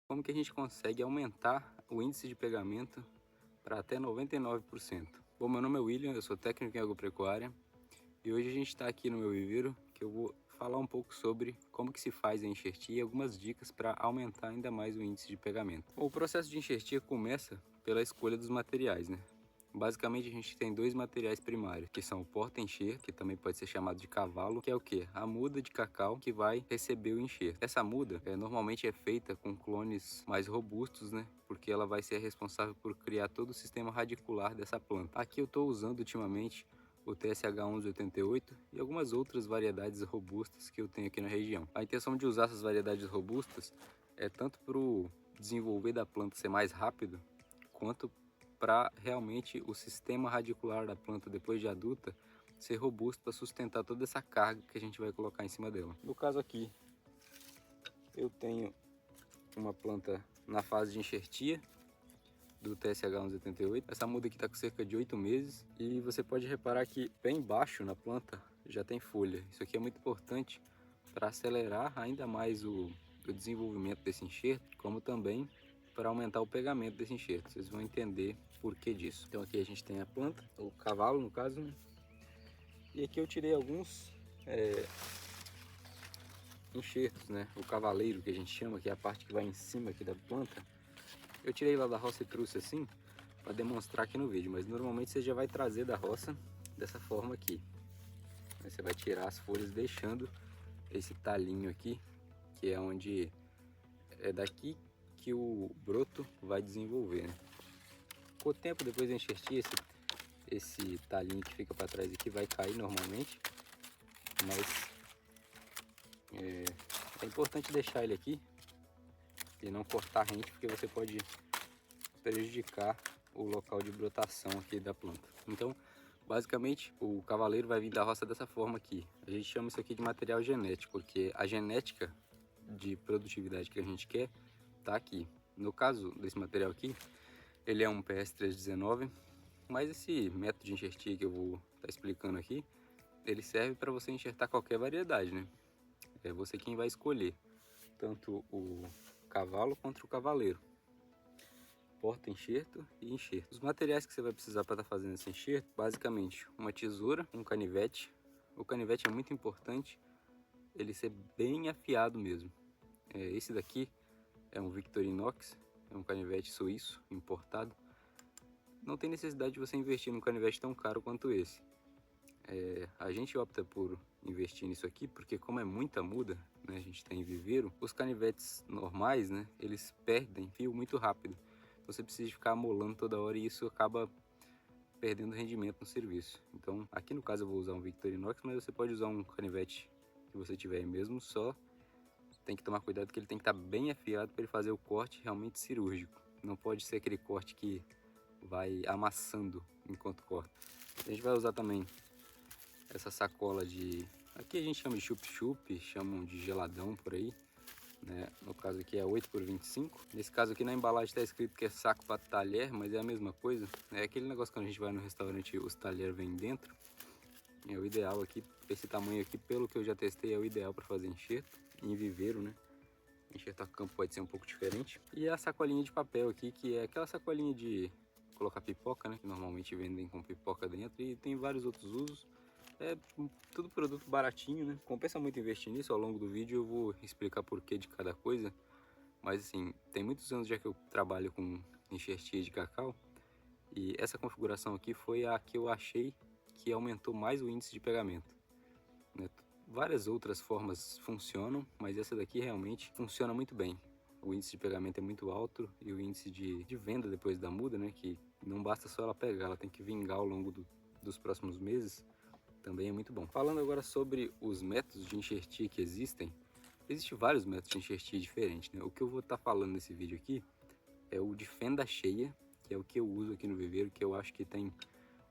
como que a gente consegue aumentar o índice de pegamento para até 99%. Bom, meu nome é William, eu sou técnico em agropecuária e hoje a gente está aqui no meu viveiro que eu vou falar um pouco sobre como que se faz a enxertia e algumas dicas para aumentar ainda mais o índice de pegamento. Bom, o processo de enxertia começa pela escolha dos materiais, né? Basicamente a gente tem dois materiais primários, que são o porta-enxerto, que também pode ser chamado de cavalo, que é o que? A muda de cacau que vai receber o enxerto. Essa muda normalmente é feita com clones mais robustos, né? Porque ela vai ser responsável por criar todo o sistema radicular dessa planta. Aqui eu estou usando ultimamente o TSH 1188 e algumas outras variedades robustas que eu tenho aqui na região. A intenção de usar essas variedades robustas é tanto para o desenvolver da planta ser mais rápido, quanto para realmente o sistema radicular da planta depois de adulta ser robusto para sustentar toda essa carga que a gente vai colocar em cima dela. No caso aqui, eu tenho uma planta na fase de enxertia do TSH 1188. Essa muda aqui está com cerca de 8 meses e você pode reparar que bem embaixo na planta já tem folha. Isso aqui é muito importante para acelerar ainda mais o desenvolvimento desse enxerto, como também para aumentar o pegamento desse enxerto. Vocês vão entender por que disso. Então aqui a gente tem a planta, o cavalo no caso, né? E aqui eu tirei alguns enxertos, né? O cavaleiro que a gente chama, que é a parte que vai em cima aqui da planta. Eu tirei lá da roça e trouxe assim para demonstrar aqui no vídeo, mas normalmente você já vai trazer da roça dessa forma aqui. Aí você vai tirar as folhas deixando esse talinho aqui, que é onde é daqui que o broto vai desenvolver, né? Com o tempo, depois da enxertia, esse talinho que fica para trás aqui vai cair normalmente, mas é importante deixar ele aqui e não cortar rente, porque você pode prejudicar o local de brotação aqui da planta. Então, basicamente, o cavaleiro vai vir da roça dessa forma aqui. A gente chama isso aqui de material genético, porque a genética de produtividade que a gente quer tá aqui. No caso desse material aqui, ele é um PS319, mas esse método de enxertia que eu vou estar explicando aqui, ele serve para você enxertar qualquer variedade, né? É você quem vai escolher, tanto o cavalo quanto o cavaleiro. Porta-enxerto e enxerto. Os materiais que você vai precisar para estar fazendo esse enxerto, basicamente uma tesoura, um canivete. O canivete é muito importante ele ser bem afiado mesmo. Esse daqui é um Victorinox, é um canivete suíço importado. Não tem necessidade de você investir num canivete tão caro quanto esse. A gente opta por investir nisso aqui porque, como é muita muda, né, a gente tem viveiro, os canivetes normais, né, eles perdem fio muito rápido. Então você precisa ficar amolando toda hora e isso acaba perdendo rendimento no serviço. Então aqui no caso eu vou usar um Victorinox, mas você pode usar um canivete que você tiver aí mesmo, só tem que tomar cuidado que ele tem que estar bem afiado para ele fazer o corte realmente cirúrgico. Não pode ser aquele corte que vai amassando enquanto corta. A gente vai usar também essa sacola de... Aqui a gente chama de chup-chup, chamam de geladão por aí, né? No caso aqui é 8x25. Nesse caso aqui na embalagem está escrito que é saco para talher, mas é a mesma coisa. É aquele negócio que quando a gente vai no restaurante os talheres vêm dentro. É o ideal aqui, esse tamanho aqui, pelo que eu já testei, é o ideal para fazer enxerto em viveiro, né? Enxerto a campo pode ser um pouco diferente. E a sacolinha de papel aqui, que é aquela sacolinha de colocar pipoca, né? Que normalmente vendem com pipoca dentro e tem vários outros usos. É tudo produto baratinho, né? Compensa muito investir nisso. Ao longo do vídeo eu vou explicar porquê de cada coisa. Mas assim, tem muitos anos já que eu trabalho com enxertia de cacau. E essa configuração aqui foi a que eu achei que aumentou mais o índice de pegamento, né? Várias outras formas funcionam, mas essa daqui realmente funciona muito bem. O índice de pegamento é muito alto e o índice de venda depois da muda, né? Que não basta só ela pegar, ela tem que vingar ao longo dos próximos meses. Também é muito bom. Falando agora sobre os métodos de enxertia que existem vários métodos de enxertia diferentes, né? O que eu vou estar falando nesse vídeo aqui é o de fenda cheia, que é o que eu uso aqui no viveiro, que eu acho que tem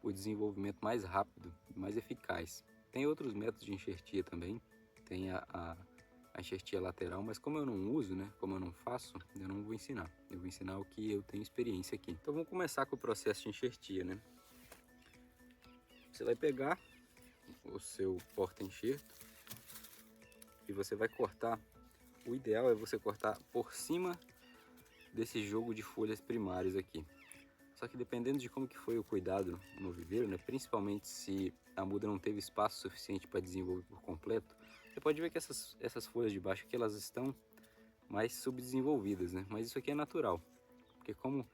o desenvolvimento mais rápido e mais eficaz. Tem outros métodos de enxertia também, tem a enxertia lateral, mas como eu não uso, né? Como eu não faço, eu não vou ensinar. Eu vou ensinar o que eu tenho experiência aqui. Então vamos começar com o processo de enxertia, né? Você vai pegar o seu porta-enxerto e você vai cortar. O ideal é você cortar por cima desse jogo de folhas primárias aqui. Só que dependendo de como que foi o cuidado no viveiro, né, principalmente se a muda não teve espaço suficiente para desenvolver por completo, você pode ver que essas folhas de baixo aqui, elas estão mais subdesenvolvidas, né? Mas isso aqui é natural, porque como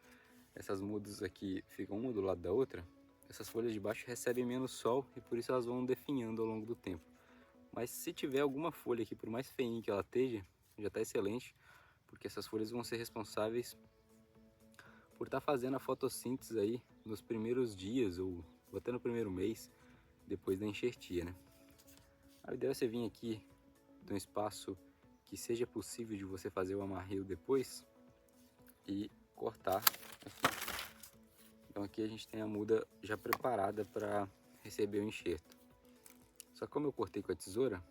essas mudas aqui ficam uma do lado da outra, essas folhas de baixo recebem menos sol e por isso elas vão definhando ao longo do tempo. Mas se tiver alguma folha aqui, por mais feinha que ela esteja, já está excelente, porque essas folhas vão ser responsáveis por estar fazendo a fotossíntese aí nos primeiros dias ou até no primeiro mês depois da enxertia, né? A ideia é você vir aqui de um espaço que seja possível de você fazer o amarreio depois e cortar aqui. Então aqui a gente tem a muda já preparada para receber o enxerto. Só que como eu cortei com a tesoura,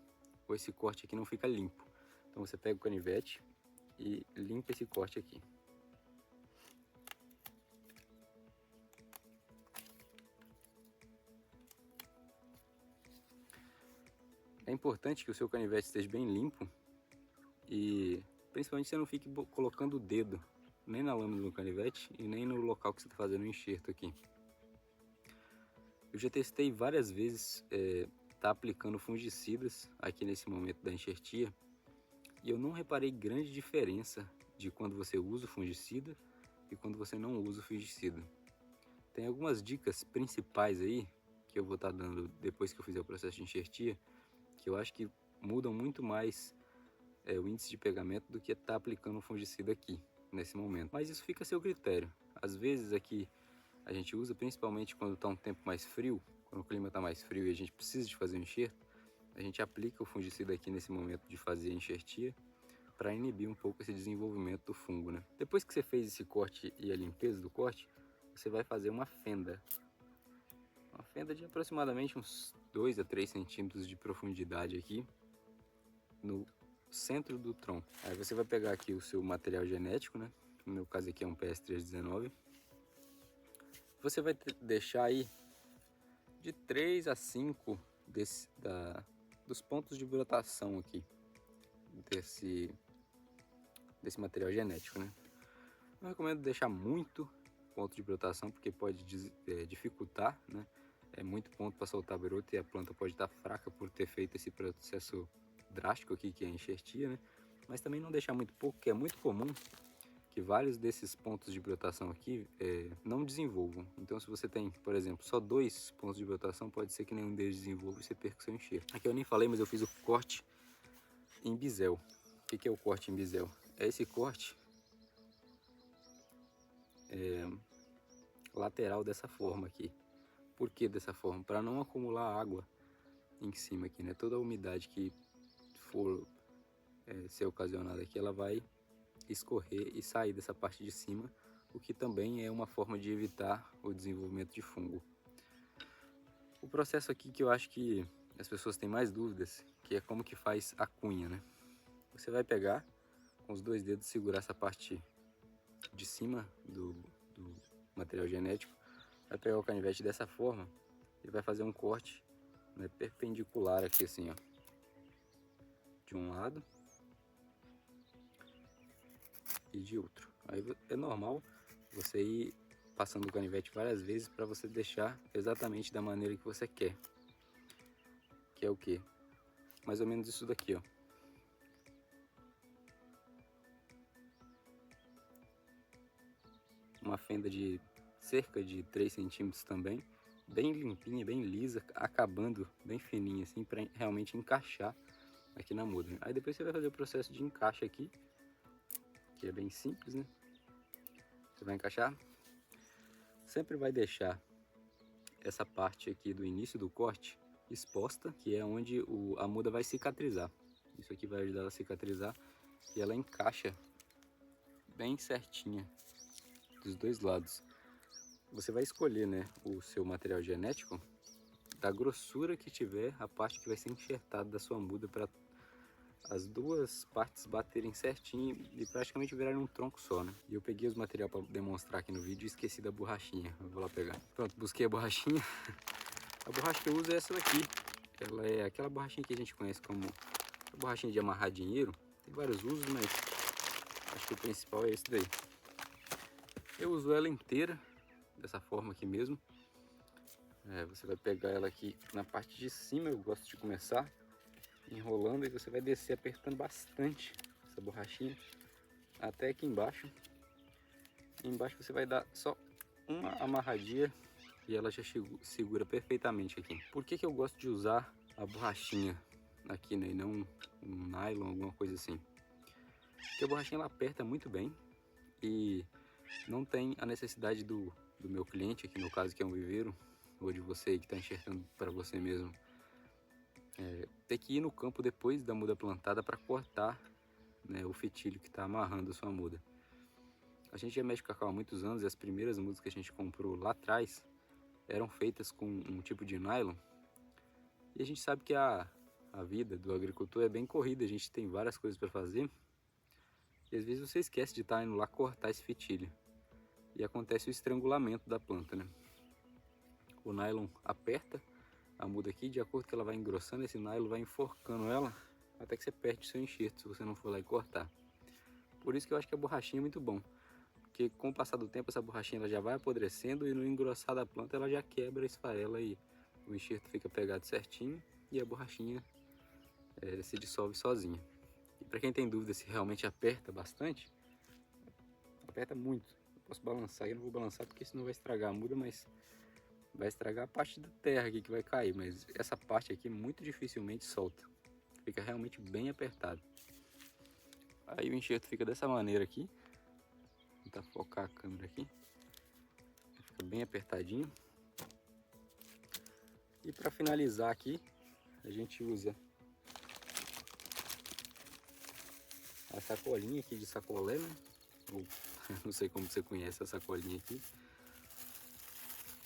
esse corte aqui não fica limpo. Então você pega o canivete e limpa esse corte aqui. É importante que o seu canivete esteja bem limpo e principalmente você não fique colocando o dedo nem na lâmina do canivete e nem no local que você está fazendo o enxerto aqui. Eu já testei várias vezes tá aplicando fungicidas aqui nesse momento da enxertia e eu não reparei grande diferença de quando você usa o fungicida e quando você não usa o fungicida. Tem algumas dicas principais aí que eu vou estar dando depois que eu fizer o processo de enxertia, que eu acho que mudam muito mais o índice de pegamento do que estar aplicando um fungicida aqui, nesse momento. Mas isso fica a seu critério. Às vezes aqui a gente usa principalmente quando está um tempo mais frio, quando o clima está mais frio e a gente precisa de fazer um enxerto, a gente aplica o fungicida aqui nesse momento de fazer a enxertia para inibir um pouco esse desenvolvimento do fungo, né? Depois que você fez esse corte e a limpeza do corte, você vai fazer uma fenda de aproximadamente uns 2 a 3 centímetros de profundidade aqui no centro do tronco. Aí você vai pegar aqui o seu material genético, né? No meu caso aqui é um PS319. Você vai deixar aí de 3 a 5 dos pontos de brotação aqui desse material genético, né? Não recomendo deixar muito ponto de brotação porque pode dificultar, né? É muito ponto para soltar broto e a planta pode estar fraca por ter feito esse processo drástico aqui que é a enxertia, né? Mas também não deixar muito pouco, que é muito comum que vários desses pontos de brotação aqui não desenvolvam. Então se você tem, por exemplo, só 2 pontos de brotação, pode ser que nenhum deles desenvolva e você perca o seu enxerto. Aqui eu nem falei, mas eu fiz o corte em bisel. O que é o corte em bisel? É esse corte lateral dessa forma aqui. Por que dessa forma? Para não acumular água em cima aqui, né? Toda a umidade que for ser ocasionada aqui, ela vai escorrer e sair dessa parte de cima, o que também é uma forma de evitar o desenvolvimento de fungo. O processo aqui que eu acho que as pessoas têm mais dúvidas, que é como que faz a cunha, né? Você vai pegar com os 2 dedos, segurar essa parte de cima do material genético, vai pegar o canivete dessa forma e vai fazer um corte, né, perpendicular aqui assim, ó, de um lado e de outro. Aí é normal você ir passando o canivete várias vezes para você deixar exatamente da maneira que você quer, que é o que? Mais ou menos isso daqui, ó. Uma fenda de cerca de 3 centímetros também, bem limpinha, bem lisa, acabando bem fininha assim, para realmente encaixar aqui na muda. Aí depois você vai fazer o processo de encaixe aqui, que é bem simples, né? Você vai encaixar, sempre vai deixar essa parte aqui do início do corte exposta, que é onde a muda vai cicatrizar. Isso aqui vai ajudar ela a cicatrizar e ela encaixa bem certinha dos 2 lados. Você vai escolher, né, o seu material genético da grossura que tiver a parte que vai ser enxertada da sua muda, para as 2 partes baterem certinho e praticamente virarem um tronco só, né? E eu peguei os materiais para demonstrar aqui no vídeo e esqueci da borrachinha. Eu vou lá pegar. Pronto, busquei a borrachinha. A borracha que eu uso é essa daqui. Ela é aquela borrachinha que a gente conhece como a borrachinha de amarrar dinheiro. Tem vários usos, mas acho que o principal é esse daí. Eu uso ela inteira, dessa forma aqui mesmo. Você vai pegar ela aqui na parte de cima, eu gosto de começar enrolando, e você vai descer apertando bastante essa borrachinha até aqui embaixo. Embaixo você vai dar só uma amarradinha e ela já segura perfeitamente aqui. Por que eu gosto de usar a borrachinha aqui, né, e não um nylon, alguma coisa assim? Porque a borrachinha ela aperta muito bem e não tem a necessidade do meu cliente, aqui no caso que é um viveiro, ou de você que está enxertando para você mesmo, ter que ir no campo depois da muda plantada para cortar, né, o fitilho que está amarrando a sua muda. A gente já mexe com cacau há muitos anos e as primeiras mudas que a gente comprou lá atrás eram feitas com um tipo de nylon. E a gente sabe que a vida do agricultor é bem corrida, a gente tem várias coisas para fazer. E às vezes você esquece de estar indo lá cortar esse fitilho. E acontece o estrangulamento da planta, né? O nylon aperta a muda aqui, de acordo com que ela vai engrossando, esse nylon vai enforcando ela até que você perde o seu enxerto se você não for lá e cortar. Por isso que eu acho que a borrachinha é muito bom, porque com o passar do tempo essa borrachinha ela já vai apodrecendo e no engrossar da planta ela já quebra, esfarela e o enxerto fica pegado certinho e a borrachinha se dissolve sozinha. E para quem tem dúvida se realmente aperta bastante, aperta muito. Eu posso balançar, eu não vou balançar porque senão vai estragar a muda, mas vai estragar a parte da terra aqui que vai cair, mas essa parte aqui muito dificilmente solta. Fica realmente bem apertado. Aí o enxerto fica dessa maneira aqui. Vou tentar focar a câmera aqui. Fica bem apertadinho. E para finalizar aqui, a gente usa a sacolinha aqui de sacolé, né? Ou, não sei como você conhece a sacolinha aqui.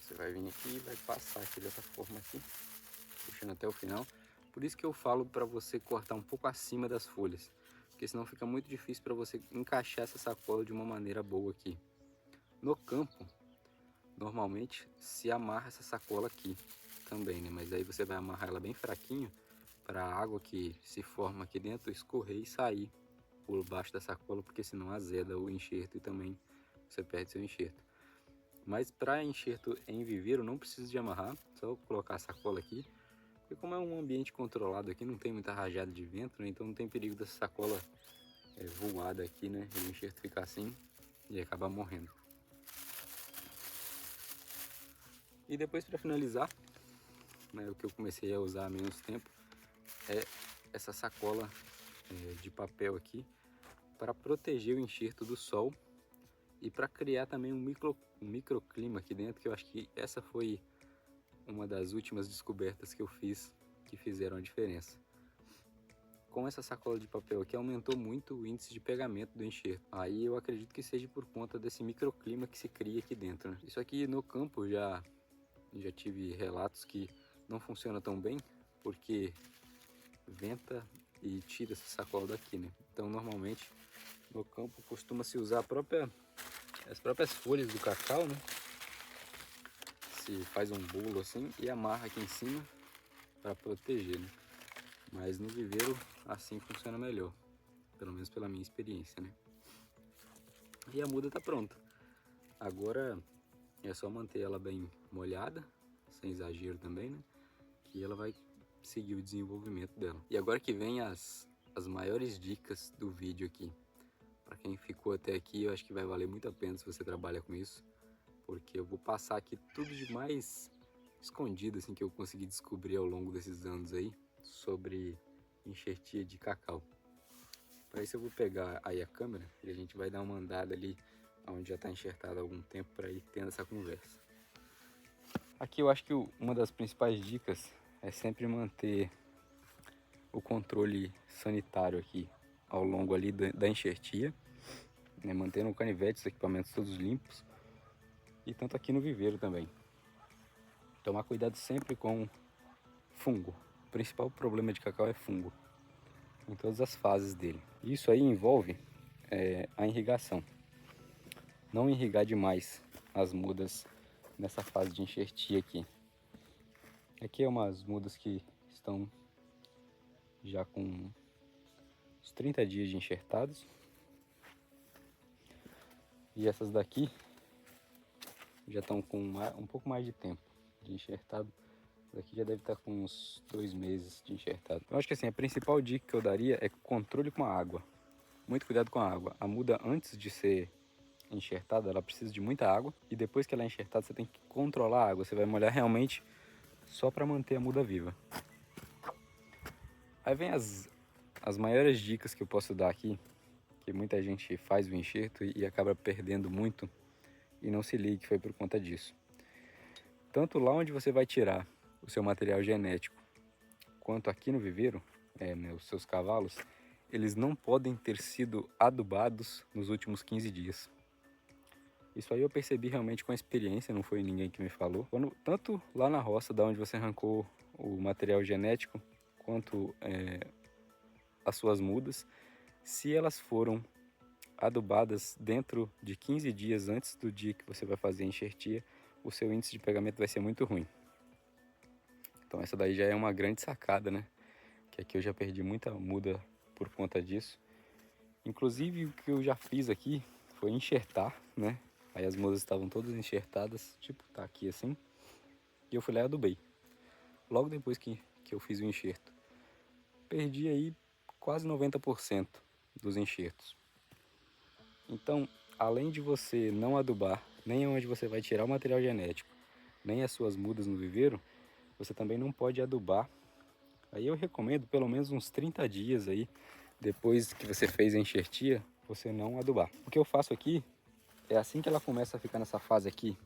Você vai vir aqui e vai passar aqui dessa forma aqui, puxando até o final. Por isso que eu falo para você cortar um pouco acima das folhas, porque senão fica muito difícil para você encaixar essa sacola de uma maneira boa aqui. No campo, normalmente se amarra essa sacola aqui também, né? Mas aí você vai amarrar ela bem fraquinho para a água que se forma aqui dentro escorrer e sair por baixo da sacola, porque senão azeda o enxerto e também você perde seu enxerto. Mas para enxerto em viveiro não precisa de amarrar, só colocar a sacola aqui. Porque como é um ambiente controlado aqui, não tem muita rajada de vento, né? Então não tem perigo dessa sacola voar daqui, né? E o enxerto ficar assim e acabar morrendo. E depois para finalizar, né, o que eu comecei a usar há menos tempo é essa sacola de papel aqui para proteger o enxerto do sol e para criar também um microclima aqui dentro, que eu acho que essa foi uma das últimas descobertas que eu fiz que fizeram a diferença. Com essa sacola de papel aqui aumentou muito o índice de pegamento do enxerto. Aí eu acredito que seja por conta desse microclima que se cria aqui dentro, né? Isso aqui no campo já tive relatos que não funciona tão bem, porque venta e tira essa sacola daqui, né? Então normalmente no campo costuma-se usar as próprias folhas do cacau, né? Se faz um bolo assim e amarra aqui em cima para proteger, né? Mas no viveiro assim funciona melhor, pelo menos pela minha experiência, né? E a muda tá pronta. Agora é só manter ela bem molhada, sem exagero também, né? Que ela vai seguir o desenvolvimento dela. E agora que vem as maiores dicas do vídeo aqui. Para quem ficou até aqui, eu acho que vai valer muito a pena se você trabalha com isso, porque eu vou passar aqui tudo de mais escondido assim que eu consegui descobrir ao longo desses anos aí sobre enxertia de cacau. Para isso eu vou pegar aí a câmera e a gente vai dar uma andada ali onde já está enxertado há algum tempo para ir tendo essa conversa. Aqui eu acho que uma das principais dicas é sempre manter o controle sanitário aqui ao longo ali da enxertia, né, mantendo o canivete, os equipamentos todos limpos, e tanto aqui no viveiro também. Tomar cuidado sempre com fungo. O principal problema de cacau é fungo, em todas as fases dele. Isso aí envolve a irrigação. Não irrigar demais as mudas nessa fase de enxertia aqui. Aqui é umas mudas que estão já com uns 30 dias de enxertados. E essas daqui já estão com um pouco mais de tempo de enxertado. Daqui já deve estar com uns 2 meses de enxertado. Eu acho que assim, a principal dica que eu daria é controle com a água. Muito cuidado com a água. A muda, antes de ser enxertada, ela precisa de muita água. E depois que ela é enxertada, você tem que controlar a água. Você vai molhar realmente só para manter a muda viva. Aí vem as maiores dicas que eu posso dar aqui, que muita gente faz o enxerto e acaba perdendo muito e não se liga que foi por conta disso. Tanto lá onde você vai tirar o seu material genético, quanto aqui no viveiro, os seus cavalos, eles não podem ter sido adubados nos últimos 15 dias. Isso aí eu percebi realmente com a experiência, não foi ninguém que me falou. Tanto lá na roça, da onde você arrancou o material genético, quanto as suas mudas, se elas foram adubadas dentro de 15 dias antes do dia que você vai fazer a enxertia, o seu índice de pegamento vai ser muito ruim. Então essa daí já é uma grande sacada, né? Que aqui eu já perdi muita muda por conta disso. Inclusive o que eu já fiz aqui foi enxertar, né? Aí as mudas estavam todas enxertadas, tipo, tá aqui assim. E eu fui lá e adubei. Logo depois que eu fiz o enxerto. Perdi aí quase 90% dos enxertos. Então, além de você não adubar, nem onde você vai tirar o material genético, nem as suas mudas no viveiro, você também não pode adubar. Aí eu recomendo pelo menos uns 30 dias aí, depois que você fez a enxertia, você não adubar. O que eu faço aqui é assim que ela começa a ficar nessa fase aqui,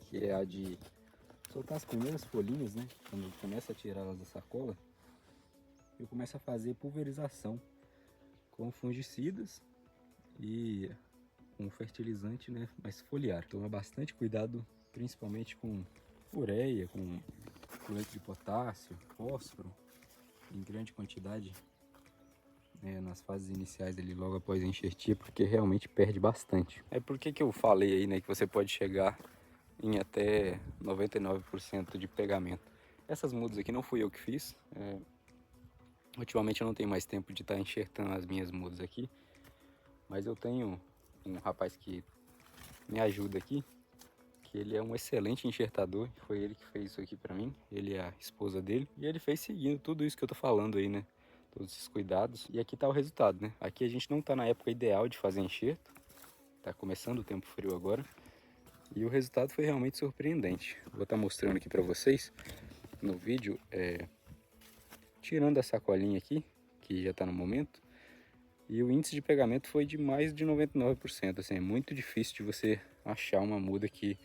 que é a de soltar as primeiras folhinhas, né? Quando começa a tirar elas da sacola, eu começo a fazer pulverização com fungicidas e um fertilizante, né, mais foliar. Toma bastante cuidado, principalmente com ureia, com cloreto de potássio, fósforo, em grande quantidade, nas fases iniciais ali, logo após a enxertia, porque realmente perde bastante. É por que eu falei aí, né, que você pode chegar em até 99% de pegamento. Essas mudas aqui não fui eu que fiz. Ultimamente eu não tenho mais tempo de estar enxertando as minhas mudas aqui, mas eu tenho um rapaz que me ajuda aqui, que ele é um excelente enxertador, foi ele que fez isso aqui pra mim, ele é a esposa dele, e ele fez seguindo tudo isso que eu tô falando aí, né? Todos esses cuidados, e aqui tá o resultado, né? Aqui a gente não tá na época ideal de fazer enxerto, tá começando o tempo frio agora, e o resultado foi realmente surpreendente. Vou estar mostrando aqui pra vocês no vídeo, tirando a sacolinha aqui, que já tá no momento, e o índice de pegamento foi de mais de 99%, assim, é muito difícil de você achar uma muda que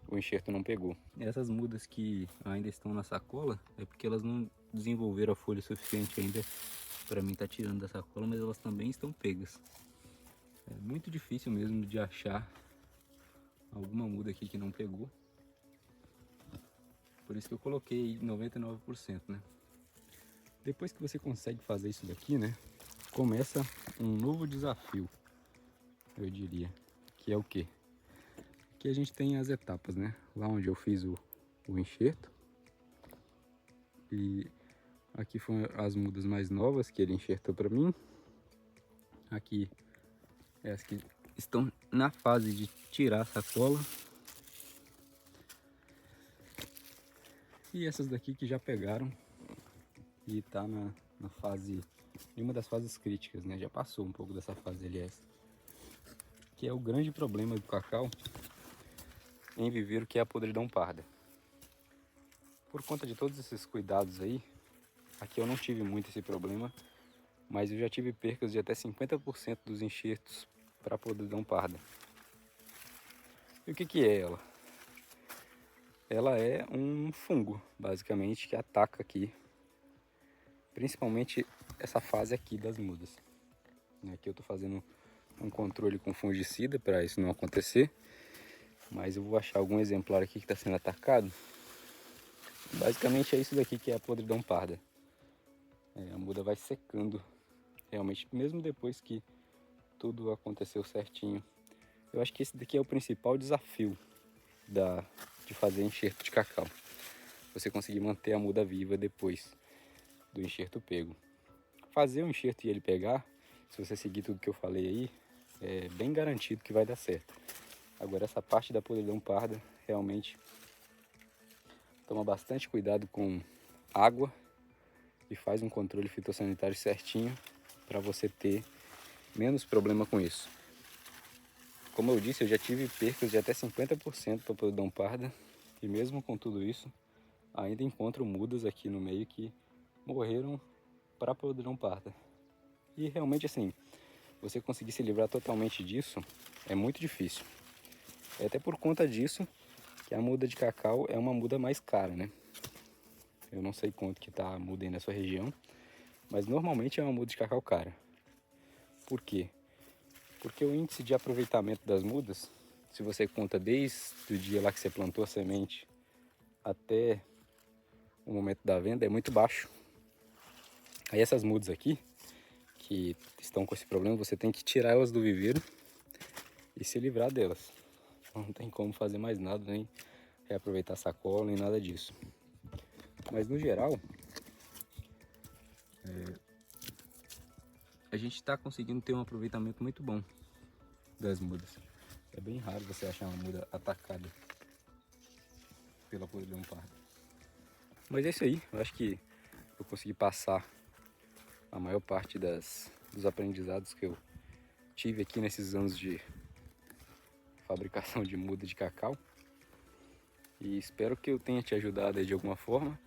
o enxerto não pegou. Essas mudas que ainda estão na sacola é porque elas não desenvolveram a folha suficiente ainda para mim estar tirando da sacola, mas elas também estão pegas. É muito difícil mesmo de achar alguma muda aqui que não pegou. Por isso que eu coloquei 99%, né? Depois que você consegue fazer isso daqui, né? Começa um novo desafio, eu diria, que é o quê? Aqui a gente tem as etapas, né? Lá onde eu fiz o enxerto. E aqui foram as mudas mais novas que ele enxertou para mim. Aqui é as que estão na fase de tirar a sacola. E essas daqui que já pegaram e tá na fase, em uma das fases críticas, né? Já passou um pouco dessa fase, aliás. Que é o grande problema do cacau em viveiro, que é a podridão parda. Por conta de todos esses cuidados aí, aqui eu não tive muito esse problema, mas eu já tive percas de até 50% dos enxertos para podridão parda. E o que é ela? Ela é um fungo, basicamente, que ataca aqui, principalmente essa fase aqui das mudas. Aqui eu estou fazendo um controle com fungicida para isso não acontecer, mas eu vou achar algum exemplar aqui que está sendo atacado. Basicamente é isso daqui que é a podridão parda. A muda vai secando, realmente, mesmo depois que tudo aconteceu certinho. Eu acho que esse daqui é o principal desafio de fazer enxerto de cacau. Você conseguir manter a muda viva depois do enxerto pego. Fazer o enxerto e ele pegar, se você seguir tudo que eu falei aí, é bem garantido que vai dar certo. Agora essa parte da podridão parda, realmente toma bastante cuidado com água e faz um controle fitossanitário certinho para você ter menos problema com isso. Como eu disse, eu já tive percas de até 50% para podridão parda e mesmo com tudo isso, ainda encontro mudas aqui no meio que morreram para podridão parda. E realmente assim, você conseguir se livrar totalmente disso é muito difícil. É até por conta disso que a muda de cacau é uma muda mais cara, né? Eu não sei quanto que tá a muda aí na sua região, mas normalmente é uma muda de cacau cara. Por quê? Porque o índice de aproveitamento das mudas, se você conta desde o dia lá que você plantou a semente até o momento da venda, é muito baixo. Aí essas mudas aqui, que estão com esse problema, você tem que tirar elas do viveiro e se livrar delas. Não tem como fazer mais nada, nem reaproveitar sacola, nem nada disso. Mas no geral, a gente está conseguindo ter um aproveitamento muito bom das mudas. É bem raro você achar uma muda atacada pela podridão parda. Mas é isso aí, eu acho que eu consegui passar a maior parte dos aprendizados que eu tive aqui nesses anos de fabricação de muda de cacau. E espero que eu tenha te ajudado aí de alguma forma.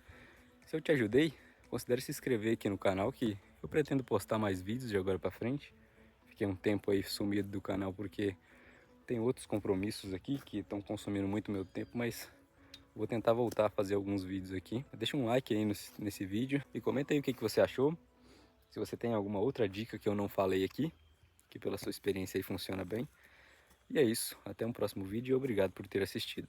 Se eu te ajudei, considere se inscrever aqui no canal, que eu pretendo postar mais vídeos de agora para frente. Fiquei um tempo aí sumido do canal porque tem outros compromissos aqui que estão consumindo muito meu tempo, mas vou tentar voltar a fazer alguns vídeos aqui. Deixa um like aí nesse vídeo e comenta aí o que você achou. Se você tem alguma outra dica que eu não falei aqui, que pela sua experiência aí funciona bem. E é isso, até um próximo vídeo e obrigado por ter assistido.